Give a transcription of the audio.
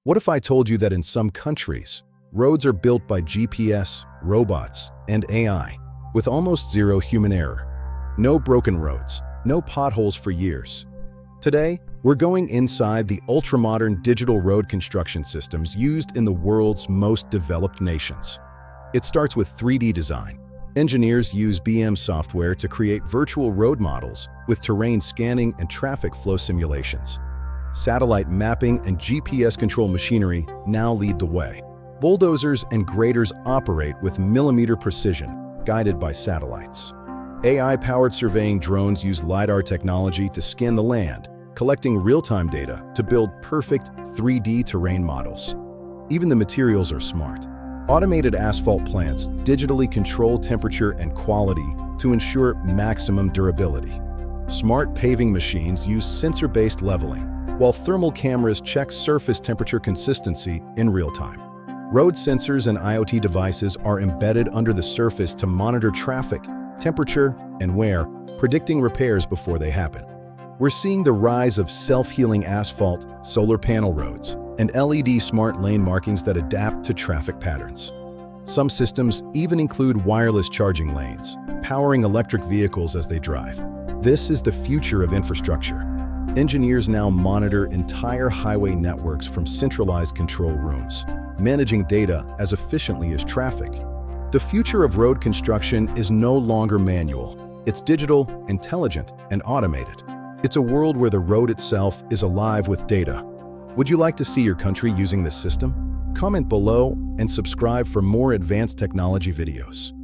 What if I told you that in some countries, roads are built by GPS, robots, and AI, with almost zero human error? No broken roads, no potholes for years. Today, we're going inside the ultra-modern digital road construction systems used in the world's most developed nations. It starts with 3D design. Engineers use BIM software to create virtual road models with terrain scanning and traffic flow simulations. Satellite mapping and GPS control machinery now lead the way. Bulldozers and graders operate with millimeter precision, guided by satellites. AI-powered surveying drones use LiDAR technology to scan the land, collecting real-time data to build perfect 3D terrain models. Even the materials are smart. Automated asphalt plants digitally control temperature and quality to ensure maximum durability. Smart paving machines use sensor-based leveling, while thermal cameras check surface temperature consistency in real time. Road sensors and IoT devices are embedded under the surface to monitor traffic, temperature, and wear, predicting repairs before they happen. We're seeing the rise of self-healing asphalt, solar panel roads, and LED smart lane markings that adapt to traffic patterns. Some systems even include wireless charging lanes, powering electric vehicles as they drive. This is the future of infrastructure. Engineers now monitor entire highway networks from centralized control rooms, managing data as efficiently as traffic. The future of road construction is no longer manual. It's digital, intelligent, and automated. It's a world where the road itself is alive with data. Would you like to see your country using this system? Comment below and subscribe for more advanced technology videos.